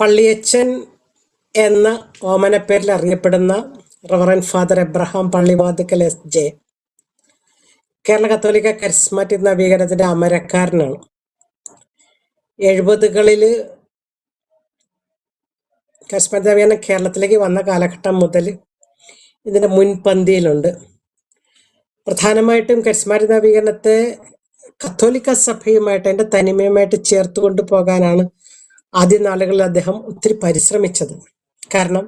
പള്ളിയച്ചൻ എന്ന ഓമനപ്പേരിൽ അറിയപ്പെടുന്ന reverend father Abraham Pallivathukkal എസ്.ജെ. Kerala കത്തോലിക്ക കരിസ്മാറ്റിക് നവീകരണത്തിന്റെ അമരക്കാരനാണ്. 70കളിൽ കരിസ്മാറ്റിക് നവീകരണം കേരളത്തിലേക്ക് വന്ന കാലഘട്ടം മുതൽ ഇതിന്റെ മുൻപന്തിയിലുണ്ട്. പ്രധാനമായിട്ടും കരിസ്മാറ്റിക് നവീകരണത്തെ കത്തോലിക്ക സഭയുമായിട്ട് അതിന്റെ തനിമയുമായിട്ട് ചേർത്ത് കൊണ്ടുപോകാനാണ് ആദ്യ നാളുകളിൽ അദ്ദേഹം ഒത്തിരി പരിശ്രമിച്ചത്. കാരണം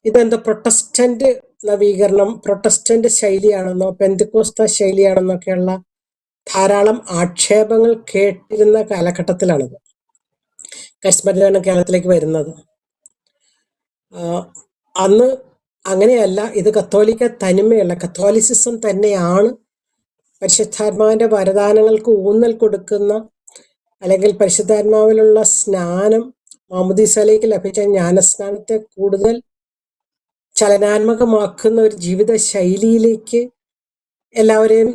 ഇതെന്തോ പ്രൊട്ടസ്റ്റന്റ് നവീകരണം, പ്രൊട്ടസ്റ്റന്റ് ശൈലിയാണെന്നോ പെന്തക്കോസ്ത ശൈലിയാണെന്നൊക്കെയുള്ള ധാരാളം ആക്ഷേപങ്ങൾ കേട്ടിരുന്ന കാലഘട്ടത്തിലാണിത് കരിസ്മാറ്റിക് കേരളത്തിലേക്ക് വരുന്നത്. അന്ന് അങ്ങനെയല്ല, ഇത് കത്തോലിക്ക തനിമയുള്ള കത്തോലിസിസം തന്നെയാണ്. പരിശുദ്ധാത്മാവിന്റെ വരദാനങ്ങൾക്ക് ഊന്നൽ കൊടുക്കുന്ന, അല്ലെങ്കിൽ പരിശുദ്ധാത്മാവിലുള്ള സ്നാനം, മാമുദീസയിലേക്ക് ലഭിച്ച ജ്ഞാനസ്നാനത്തെ കൂടുതൽ ചലനാത്മകമാക്കുന്ന ഒരു ജീവിത ശൈലിയിലേക്ക് എല്ലാവരെയും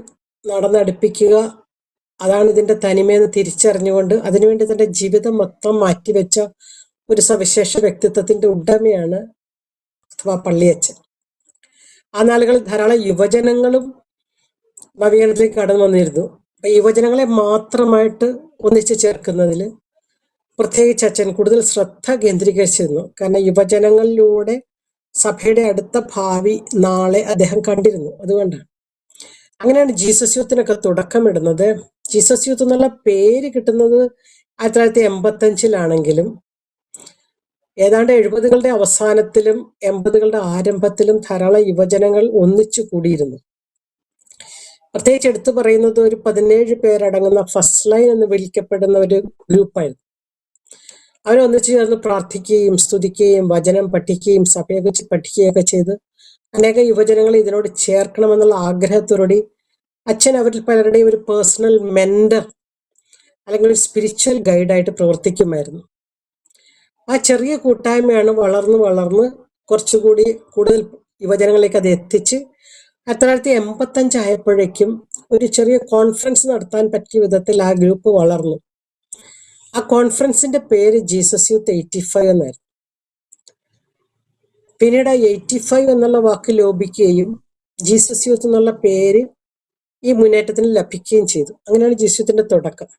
നടന്നടുപ്പിക്കുക, അതാണ് ഇതിന്റെ തനിമയെന്ന് തിരിച്ചറിഞ്ഞുകൊണ്ട് അതിനുവേണ്ടി തന്റെ ജീവിതം മൊത്തം മാറ്റിവെച്ച ഒരു സവിശേഷ വ്യക്തിത്വത്തിന്റെ ഉടമയാണ് അഥവാ പള്ളിയച്ചൻ. ആ നാളുകളിൽ ധാരാളം യുവജനങ്ങളും നവീകരണത്തിലേക്ക് കടന്നു വന്നിരുന്നു. അപ്പൊ യുവജനങ്ങളെ മാത്രമായിട്ട് ഒന്നിച്ചു ചേർക്കുന്നതിൽ പ്രത്യേകിച്ച് അച്ഛൻ കൂടുതൽ ശ്രദ്ധ കേന്ദ്രീകരിച്ചിരുന്നു. കാരണം യുവജനങ്ങളിലൂടെ സഭയുടെ അടുത്ത ഭാവി നാളെ അദ്ദേഹം കണ്ടിരുന്നു. അതുകൊണ്ടാണ് അങ്ങനെയാണ് ജീസസ് യൂത്തിനൊക്കെ തുടക്കമിടുന്നത്. ജീസസ് യൂത്ത് എന്നുള്ള പേര് കിട്ടുന്നത് 1985-ലാണെങ്കിലും ഏതാണ്ട് 70കളുടെ അവസാനത്തിലും 80കളുടെ ആരംഭത്തിലും ധാരാളം യുവജനങ്ങൾ ഒന്നിച്ചു കൂടിയിരുന്നു. പ്രത്യേകിച്ച് എടുത്തു പറയുന്നത് ഒരു 17 പേരടങ്ങുന്ന ഫസ്റ്റ് ലൈൻ എന്ന് വിളിക്കപ്പെടുന്ന ഒരു ഗ്രൂപ്പായിരുന്നു. അവരൊന്നിച്ചു ചേർന്ന് പ്രാർത്ഥിക്കുകയും സ്തുതിക്കുകയും വചനം പഠിക്കുകയും സഭയെക്കുറിച്ച് പഠിക്കുകയൊക്കെ ചെയ്ത് അനേക യുവജനങ്ങളെ ഇതിനോട് ചേർക്കണമെന്നുള്ള ആഗ്രഹത്തോടുകൂടി അച്ഛൻ അവരിൽ പലരുടെയും ഒരു പേഴ്സണൽ മെന്റർ അല്ലെങ്കിൽ ഒരു സ്പിരിച്വൽ ഗൈഡായിട്ട് പ്രവർത്തിക്കുമായിരുന്നു. ആ ചെറിയ കൂട്ടായ്മയാണ് വളർന്ന് വളർന്ന് കുറച്ചുകൂടി കൂടുതൽ യുവജനങ്ങളിലേക്ക് അത് എത്തിച്ച് 1985 ആയപ്പോഴേക്കും ഒരു ചെറിയ കോൺഫറൻസ് നടത്താൻ പറ്റിയ വിധത്തിൽ ആ ഗ്രൂപ്പ് വളർന്നു. ആ കോൺഫറൻസിന്റെ പേര് ജീസസ് യൂത്ത് 85 എന്നായിരുന്നു. പിന്നീട് 85 എന്നുള്ള വാക്ക് ലോപിക്കുകയും ജീസസ് യൂത്ത് എന്നുള്ള പേര് ഈ മുന്നേറ്റത്തിന് ലഭിക്കുകയും ചെയ്തു. അങ്ങനെയാണ് ജീസസ് യൂത്തിന്റെ തുടക്കം.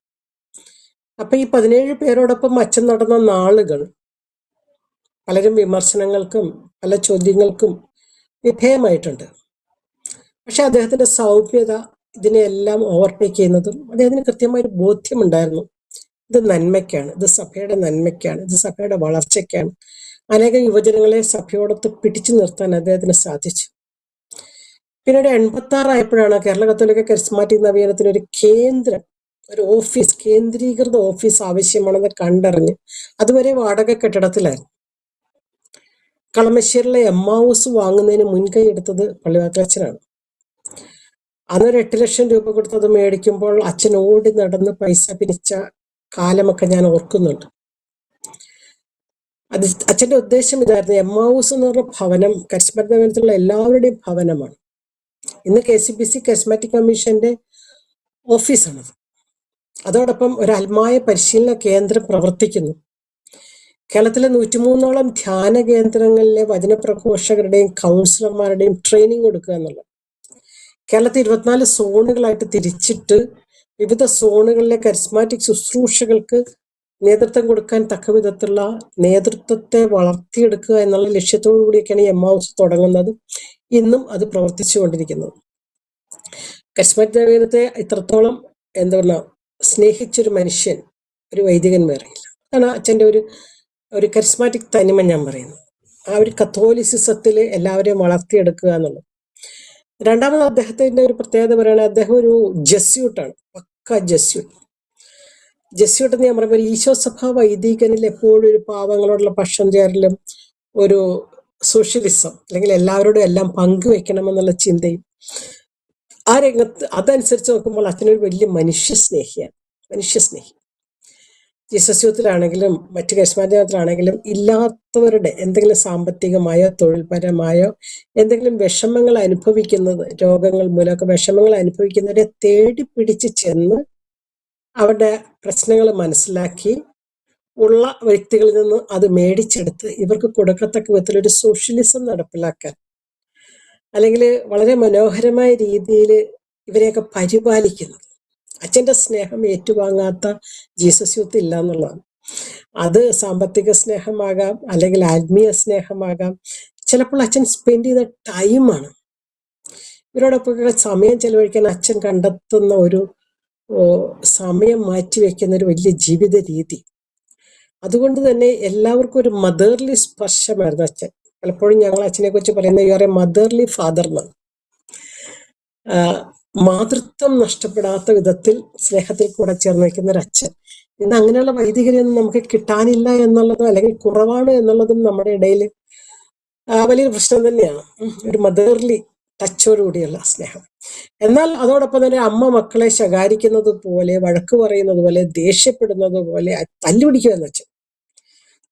അപ്പൊ ഈ 17 പേരോടൊപ്പം അച്ഛൻ നടന്ന നാളുകൾ പലരും വിമർശനങ്ങൾക്കും പല ചോദ്യങ്ങൾക്കും വിധേയമായിട്ടുണ്ട്. പക്ഷെ അദ്ദേഹത്തിന്റെ സൗമ്യത ഇതിനെല്ലാം ഓവർടേക്ക് ചെയ്യുന്നതും അദ്ദേഹത്തിന് കൃത്യമായൊരു ബോധ്യമുണ്ടായിരുന്നു. ഇത് നന്മയ്ക്കാണ്, ഇത് സഭയുടെ നന്മയ്ക്കാണ്, ഇത് സഭയുടെ വളർച്ചയ്ക്കാണ്. അനേകം യുവജനങ്ങളെ സഭയോടൊത്ത് പിടിച്ചു നിർത്താൻ അദ്ദേഹത്തിന് സാധിച്ചു. പിന്നീട് 86 ആയപ്പോഴാണ് കേരള കത്തോലിക്ക കരിസ്മാറ്റിക് നവീകരണത്തിന് ഒരു കേന്ദ്രം, ഒരു ഓഫീസ്, കേന്ദ്രീകൃത ഓഫീസ് ആവശ്യമാണെന്ന് കണ്ടറിഞ്ഞ് അതുവരെ വാടക കെട്ടിടത്തിലായിരുന്നു. കളമശ്ശേരിയിലെ എമ്മാവൂസ് വാങ്ങുന്നതിന് മുൻകൈ എടുത്തത് പള്ളിവാതിലച്ചനാണ്. അന്നൊരു 8 ലക്ഷം രൂപ കൊടുത്ത് അത് മേടിക്കുമ്പോൾ അച്ഛൻ ഓടി നടന്ന് പൈസ പിരിച്ച കാലമൊക്കെ ഞാൻ ഓർക്കുന്നുണ്ട്. അത് അച്ഛന്റെ ഉദ്ദേശം ഇതായിരുന്നു. എമ്മാവൂസ് എന്ന് പറഞ്ഞ ഭവനം കരിസ്മാറ്റിക് നവീകരണത്തിലുള്ള എല്ലാവരുടെയും ഭവനമാണ്. ഇന്ന് KCBC കരിസ്മാറ്റിക് കമ്മീഷന്റെ ഓഫീസാണത്. അതോടൊപ്പം ഒരു അൽമായ പരിശീലന കേന്ദ്രം പ്രവർത്തിക്കുന്നു. കേരളത്തിലെ 103ഓളം ധ്യാന കേന്ദ്രങ്ങളിലെ വചനപ്രഘോഷകരുടെയും കൗൺസിലർമാരുടെയും ട്രെയിനിങ് കൊടുക്കുക എന്നുള്ളത്. കേരളത്തിൽ 24 സോണുകളായിട്ട് തിരിച്ചിട്ട് വിവിധ സോണുകളിലെ കരിസ്മാറ്റിക് ശുശ്രൂഷകൾക്ക് നേതൃത്വം കൊടുക്കാൻ തക്ക വിധത്തിലുള്ള നേതൃത്വത്തെ വളർത്തിയെടുക്കുക എന്നുള്ള ലക്ഷ്യത്തോടു കൂടിയൊക്കെയാണ് ഈ എമ്മാവൂസ് തുടങ്ങുന്നത്. ഇന്നും അത് പ്രവർത്തിച്ചു കൊണ്ടിരിക്കുന്നത്. കരിസ്മാറ്റിക് നവീകരണത്തെ ഇത്രത്തോളം എന്താ സ്നേഹിച്ചൊരു മനുഷ്യൻ, ഒരു വൈദികൻ വേറെയില്ല. അതാണ് അച്ഛൻ്റെ ഒരു കരിസ്മാറ്റിക് തനിമ ഞാൻ പറയുന്നത്. ആ ഒരു കത്തോലിസിസത്തിൽ എല്ലാവരെയും വളർത്തിയെടുക്കുക എന്നുള്ളത്. രണ്ടാമത് അദ്ദേഹത്തിന്റെ ഒരു പ്രത്യേകത പറയുകയാണെങ്കിൽ അദ്ദേഹം ഒരു ജസ്യൂട്ടാണ്, പക്ക ജസ്യൂട്ട്. ജസ്യൂട്ട് എന്ന് ഞാൻ പറയുമ്പോൾ ഈശോ സഭ വൈദികനിൽ എപ്പോഴും ഒരു പാവങ്ങളോടുള്ള പക്ഷം ചേരലും ഒരു സോഷ്യലിസം അല്ലെങ്കിൽ എല്ലാവരോടും എല്ലാം പങ്കുവെക്കണമെന്നുള്ള ചിന്തയും ആ രംഗത്ത് അതനുസരിച്ച് നോക്കുമ്പോൾ അച്ഛനൊരു വലിയ മനുഷ്യസ്നേഹിയാണ്. ജീസസ് യൂത്തിലാണെങ്കിലും മറ്റു കരിസ്മാറ്റികത്തിലാണെങ്കിലും ഇല്ലാത്തവരുടെ എന്തെങ്കിലും സാമ്പത്തികമായോ തൊഴിൽപരമായോ എന്തെങ്കിലും വിഷമങ്ങൾ അനുഭവിക്കുന്നത്, രോഗങ്ങൾ മൂലമൊക്കെ വിഷമങ്ങൾ അനുഭവിക്കുന്നവരെ തേടി പിടിച്ച് ചെന്ന് അവരുടെ പ്രശ്നങ്ങൾ മനസ്സിലാക്കി ഉള്ള വ്യക്തികളിൽ നിന്ന് അത് മേടിച്ചെടുത്ത് ഇവർക്ക് കൊടുക്കത്തക്ക വിധത്തിലൊരു സോഷ്യലിസം നടപ്പിലാക്കാൻ, അല്ലെങ്കിൽ വളരെ മനോഹരമായ രീതിയിൽ ഇവരെയൊക്കെ പരിപാലിക്കുന്നത്. അച്ഛൻ്റെ സ്നേഹം ഏറ്റുവാങ്ങാത്ത ജീസസ് യൂത്ത് ഇല്ല എന്നുള്ളതാണ്. അത് സാമ്പത്തിക സ്നേഹമാകാം, അല്ലെങ്കിൽ ആത്മീയ സ്നേഹമാകാം, ചിലപ്പോൾ അച്ഛൻ സ്പെൻഡ് ചെയ്ത ടൈമാണ്. ഇവരോടൊപ്പം സമയം ചെലവഴിക്കാൻ അച്ഛൻ കണ്ടെത്തുന്ന ഒരു സമയം മാറ്റിവെക്കുന്ന ഒരു വലിയ ജീവിത രീതി. അതുകൊണ്ട് തന്നെ എല്ലാവർക്കും ഒരു മദർലി സ്പർശമായിരുന്നു അച്ഛൻ. പലപ്പോഴും ഞങ്ങൾ അച്ഛനെ കുറിച്ച് പറയുന്നത് വേറെ മദർലി ഫാദർ എന്നാണ്. മാതൃത്വം നഷ്ടപ്പെടാത്ത വിധത്തിൽ സ്നേഹത്തിൽ കൂടെ ചേർന്ന് വയ്ക്കുന്ന ഒരു അച്ഛൻ. ഇന്ന് അങ്ങനെയുള്ള വൈദികരെയൊന്നും നമുക്ക് കിട്ടാനില്ല എന്നുള്ളതും, അല്ലെങ്കിൽ കുറവാണ് എന്നുള്ളതും നമ്മുടെ ഇടയിൽ വലിയൊരു പ്രശ്നം തന്നെയാണ്. ഒരു മദർലി ടച്ചോടുകൂടിയുള്ള സ്നേഹം. എന്നാൽ അതോടൊപ്പം തന്നെ അമ്മ മക്കളെ ശകാരിക്കുന്നത് പോലെ, വഴക്ക് പറയുന്നത് പോലെ, ദേഷ്യപ്പെടുന്നത് പോലെ, തല്ലുപിടിക്കുമെന്ന്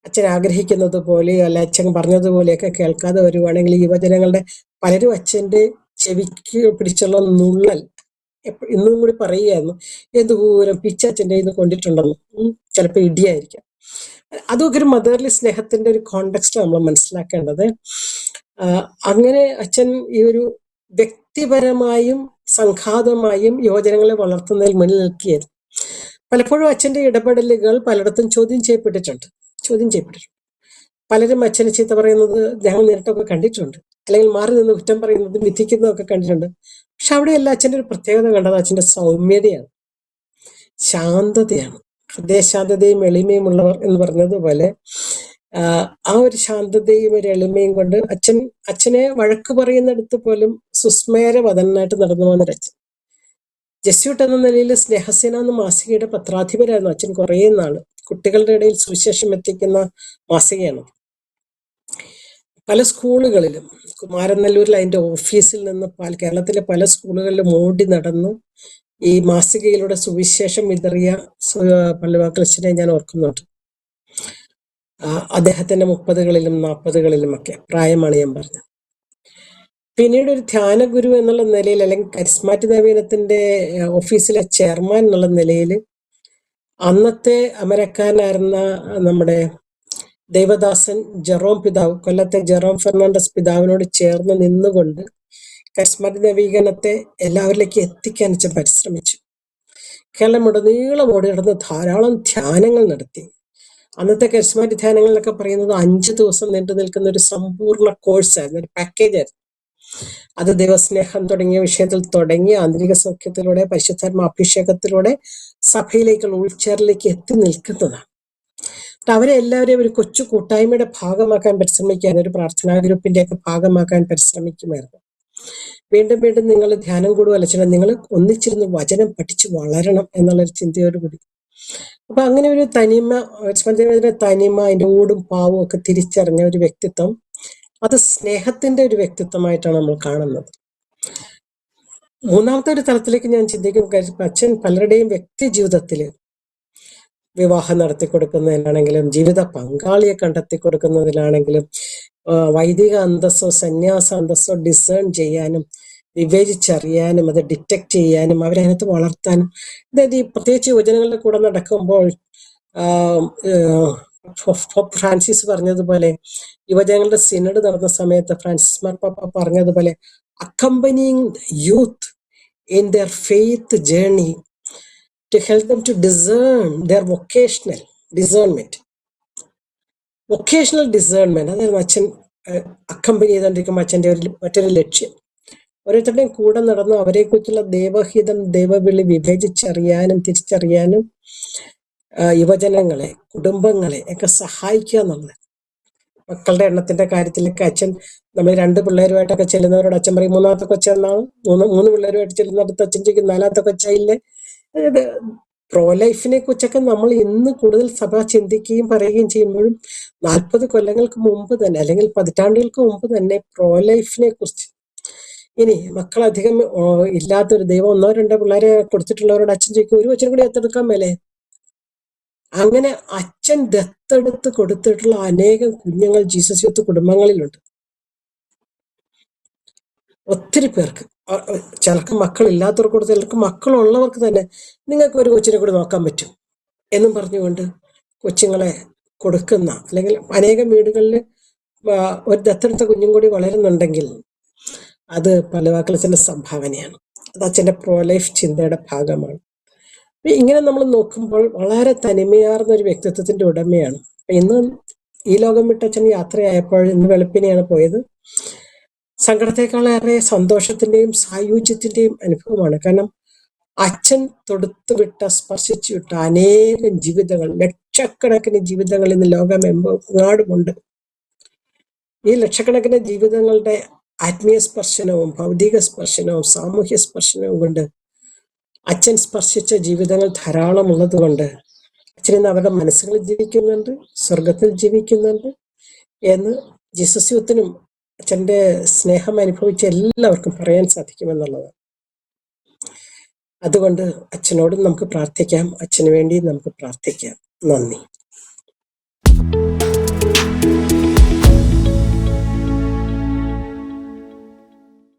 അച്ഛൻ ആഗ്രഹിക്കുന്നത് പോലെ, അല്ല അച്ഛൻ പറഞ്ഞതുപോലെയൊക്കെ കേൾക്കാതെ വരുവാണെങ്കിൽ യുവജനങ്ങളുടെ പലരും അച്ഛൻ്റെ ചെവിക്ക് പിടിച്ചുള്ള നുള്ളൽ ഇന്നും കൂടി പറയുകയായിരുന്നു, എന്തോരം പിച്ചച്ഛൻ്റെ ഇത് കൊണ്ടിട്ടുണ്ടെന്ന്. ചിലപ്പോൾ ഇടിയായിരിക്കാം. അതൊക്കെ ഒരു മദർലി സ്നേഹത്തിന്റെ ഒരു കോണ്ടെക്സ്റ്റ് നമ്മൾ മനസ്സിലാക്കേണ്ടത്. അങ്ങനെ അച്ഛൻ ഈ ഒരു വ്യക്തിപരമായും സംഘാതമായും യുവജനങ്ങളെ വളർത്തുന്നതിൽ മുന്നിൽ നിൽക്കുകയായിരുന്നു. പലപ്പോഴും അച്ഛൻ്റെ ഇടപെടലുകൾ പലയിടത്തും ചോദ്യം ചെയ്യപ്പെട്ടിട്ടുണ്ട്. പലരും അച്ഛനെ ചീത്ത പറയുന്നത് ഞങ്ങൾ നേരിട്ടൊക്കെ കണ്ടിട്ടുണ്ട്, അല്ലെങ്കിൽ മാറി നിന്ന് കുറ്റം പറയുന്നതും വിധിക്കുന്നതൊക്കെ കണ്ടിട്ടുണ്ട്. പക്ഷെ അവിടെയല്ല അച്ഛൻ്റെ ഒരു പ്രത്യേകത കണ്ടത് അച്ഛൻ്റെ സൗമ്യതയാണ്, ശാന്തതയാണ്. ഹൃദയശാന്തതയും എളിമയും ഉള്ളവർ എന്ന് പറഞ്ഞതുപോലെ ആ ഒരു ശാന്തതയും ഒരു എളിമയും കൊണ്ട് അച്ഛനെ വഴക്ക് പറയുന്നിടത്ത് പോലും സുസ്മേരവദനായിട്ട് നടന്നു പോകുന്നൊരച്ഛൻ. ജസ്യൂട്ട് എന്ന നിലയിൽ സ്നേഹസേന എന്ന മാസികയുടെ പത്രാധിപരായിരുന്നു അച്ഛൻ കുറേ നാള്. കുട്ടികളുടെ ഇടയിൽ സുവിശേഷം എത്തിക്കുന്ന മാസികയാണ്. പല സ്കൂളുകളിലും, കുമാരനെല്ലൂരിൽ അതിൻ്റെ ഓഫീസിൽ നിന്ന് കേരളത്തിലെ പല സ്കൂളുകളിലും ഓടി നടന്നു ഈ മാസികയിലൂടെ സുവിശേഷം വിതറിയ പള്ളിവാക്കലച്ഛനെ ഞാൻ ഓർക്കുന്നുണ്ട്. അദ്ദേഹത്തിന്റെ 30കളിലും 40കളിലും ഒക്കെ പ്രായമാണ് ഞാൻ പറഞ്ഞത്. പിന്നീട് ഒരു ധ്യാനഗുരു എന്നുള്ള നിലയിൽ, അല്ലെങ്കിൽ കരിസ്മാറ്റിക് നവീനത്തിന്റെ ഓഫീസിലെ ചെയർമാൻ എന്നുള്ള നിലയിൽ അന്നത്തെ അമരക്കാരനായിരുന്ന നമ്മുടെ ദൈവദാസൻ ജെറോം പിതാവ്, കൊല്ലത്തെ ജെറോം ഫെർണാണ്ടസ് പിതാവിനോട് ചേർന്ന് നിന്നുകൊണ്ട് കരിസ്മാറ്റിക് നവീകരണത്തെ എല്ലാവരിലേക്ക് എത്തിക്കാൻ അച്ഛൻ പരിശ്രമിച്ചു. കേരളമുടനീളം ഓടി നടന്ന് ധാരാളം ധ്യാനങ്ങൾ നടത്തി. അന്നത്തെ കരിസ്മാറ്റിക് ധ്യാനങ്ങളിലൊക്കെ പറയുന്നത് 5 ദിവസം നീണ്ടു നിൽക്കുന്ന ഒരു സമ്പൂർണ്ണ കോഴ്സായിരുന്നു, ഒരു പാക്കേജ് ആയിരുന്നു. അത് ദൈവസ്നേഹം തുടങ്ങിയ വിഷയത്തിൽ തുടങ്ങി ആന്തരിക സൗഖ്യത്തിലൂടെ, പരിശുദ്ധാത്മ അഭിഷേകത്തിലൂടെ സഭയിലേക്കുള്ള ഉൾച്ചേരലിലേക്ക് എത്തി നിൽക്കുന്നതാണ്. അവരെ എല്ലാവരെയും ഒരു കൊച്ചു കൂട്ടായ്മയുടെ ഭാഗമാക്കാൻ പരിശ്രമിക്കാൻ, ഒരു പ്രാർത്ഥനാ ഗ്രൂപ്പിന്റെ ഒക്കെ ഭാഗമാക്കാൻ പരിശ്രമിക്കുമായിരുന്നു. വീണ്ടും വീണ്ടും നിങ്ങൾ ധ്യാനം കൂടുകയല്ല ചെയ്യണം, നിങ്ങൾ ഒന്നിച്ചിരുന്ന് വചനം പഠിച്ച് വളരണം എന്നുള്ളൊരു ചിന്തയോടുകൂടി. അപ്പൊ അങ്ങനെ ഒരു തനിമ, തനിമ, അതിൻ്റെ ഊടും പാവും ഒക്കെ തിരിച്ചറിഞ്ഞ ഒരു വ്യക്തിത്വം, അത് സ്നേഹത്തിന്റെ ഒരു വ്യക്തിത്വമായിട്ടാണ് നമ്മൾ കാണുന്നത്. മൂന്നാമത്തെ ഒരു തലത്തിലേക്ക് ഞാൻ ചിന്തിക്കും, അച്ഛൻ പലരുടെയും വ്യക്തി ജീവിതത്തിൽ വിവാഹം നടത്തി കൊടുക്കുന്നതിലാണെങ്കിലും, ജീവിത പങ്കാളിയെ കണ്ടെത്തി കൊടുക്കുന്നതിലാണെങ്കിലും, വൈദിക അന്തസ്സോ സന്യാസ അന്തസ്സോ ഡിസേൺ ചെയ്യാനും, വിവേചിച്ചറിയാനും, അത് ഡിറ്റക്ട് ചെയ്യാനും, അവരതിനകത്ത് വളർത്താനും, അതായത് ഈ പ്രത്യേകിച്ച് യുവജനങ്ങളുടെ കൂടെ നടക്കുമ്പോൾ ഫ്രാൻസിസ് പറഞ്ഞതുപോലെ, യുവജനങ്ങളുടെ സിനഡ് നടന്ന സമയത്ത് ഫ്രാൻസിസ് മാർപ്പാപ്പ പറഞ്ഞതുപോലെ, accompanying youth in there faith journey to help them to discern their vocational discernment. അതായിരുന്നു അച്ഛൻ അക്കമ്പനി ചെയ്തുകൊണ്ടിരിക്കുമ്പോൾ അച്ഛൻ്റെ മറ്റൊരു ലക്ഷ്യം. ഓരോരുത്തരുടെയും കൂടെ നടന്ന് അവരെക്കുറിച്ചുള്ള ദൈവഹിതം, ദൈവവിളി വിഭജിച്ചറിയാനും തിരിച്ചറിയാനും യുവജനങ്ങളെ, കുടുംബങ്ങളെ ഒക്കെ സഹായിക്കുക എന്നുള്ളത്. മക്കളുടെ എണ്ണത്തിന്റെ കാര്യത്തിലൊക്കെ അച്ഛൻ, നമ്മൾ 2 പിള്ളേരുമായിട്ടൊക്കെ ചെല്ലുന്നവരോട് അച്ഛൻ പറയും 3ാമത്തെ കൊച്ചാണ്. 3 പിള്ളേരുമായിട്ട് ചെല്ലുന്നിടത്ത് അച്ഛൻ ചോദിക്കും 4ാമത്തെ കൊച്ചായില്ലേ. അതായത് പ്രോ ലൈഫിനെ കുറിച്ചൊക്കെ നമ്മൾ ഇന്ന് കൂടുതൽ സഭ ചിന്തിക്കുകയും പറയുകയും ചെയ്യുമ്പോഴും 40 കൊല്ലങ്ങൾക്ക് മുമ്പ് തന്നെ, അല്ലെങ്കിൽ പതിറ്റാണ്ടുകൾക്ക് മുമ്പ് തന്നെ പ്രോ ലൈഫിനെ കുറിച്ച്, ഇനി മക്കളധികം ഇല്ലാത്തൊരു, ദൈവം 1-2 പിള്ളേരെ കൊടുത്തിട്ടുള്ളവരോട് അച്ഛൻ ചോദിക്കും, ഒരു കൊച്ചിനും കൂടി ദത്തെടുക്കാൻ മേലെ. അങ്ങനെ അച്ഛൻ ദത്തെടുത്ത് കൊടുത്തിട്ടുള്ള അനേകം കുഞ്ഞുങ്ങൾ ജീസസ് യൂത്ത് കുടുംബങ്ങളിലുണ്ട്. ഒത്തിരി പേർക്ക്, ചിലർക്ക് മക്കളില്ലാത്തവർക്ക് കൊടുത്ത്, ചിലർക്ക് മക്കളുള്ളവർക്ക് തന്നെ നിങ്ങൾക്ക് ഒരു കൊച്ചിനെ കൂടി നോക്കാൻ പറ്റും എന്നും പറഞ്ഞുകൊണ്ട് കൊച്ചുങ്ങളെ കൊടുക്കുന്ന, അല്ലെങ്കിൽ അനേകം വീടുകളിൽ ഒരു ദത്തെടുത്ത കുഞ്ഞും കൂടി വളരുന്നുണ്ടെങ്കിൽ അത് പലവാക്കളത്തിൻ്റെ സംഭാവനയാണ്. അത് അച്ഛൻ്റെ പ്രോ ലൈഫ് ചിന്തയുടെ ഭാഗമാണ്. ഇങ്ങനെ നമ്മൾ നോക്കുമ്പോൾ വളരെ തനിമയാർന്ന ഒരു വ്യക്തിത്വത്തിന്റെ ഉടമയാണ്. ഇന്ന് ഈ ലോകം വിട്ട് അച്ഛൻ യാത്രയായപ്പോൾ, ഇന്ന് വെളുപ്പിനെയാണ് പോയത്, സങ്കടത്തെക്കാളേറെ സന്തോഷത്തിന്റെയും സായുജ്യത്തിന്റെയും അനുഭവമാണ്. കാരണം അച്ഛൻ തൊടുത്തു വിട്ട, സ്പർശിച്ചു വിട്ട അനേകം ജീവിതങ്ങൾ, ലക്ഷക്കണക്കിന് ജീവിതങ്ങൾ ഇന്ന് ലോകമെങ്ങാടുമുണ്ട്. ഈ ലക്ഷക്കണക്കിന് ജീവിതങ്ങളുടെ ആത്മീയ സ്പർശനവും ഭൗതിക സ്പർശനവും സാമൂഹ്യ സ്പർശനവും കൊണ്ട് അച്ഛൻ സ്പർശിച്ച ജീവിതങ്ങൾ ധാരാളം ഉള്ളത് കൊണ്ട് അച്ഛൻ ഇന്ന് അവരുടെ മനസ്സുകളിൽ ജീവിക്കുന്നുണ്ട്, സ്വർഗത്തിൽ ജീവിക്കുന്നുണ്ട് എന്ന് ജീസസ് യൂത്തിനും അച്ഛൻ്റെ സ്നേഹം അനുഭവിച്ച എല്ലാവർക്കും പറയാൻ സാധിക്കുമെന്നുള്ളതാണ്. അതുകൊണ്ട് അച്ഛനോടും നമുക്ക് പ്രാർത്ഥിക്കാം, അച്ഛന് വേണ്ടി നമുക്ക് പ്രാർത്ഥിക്കാം. നന്ദി.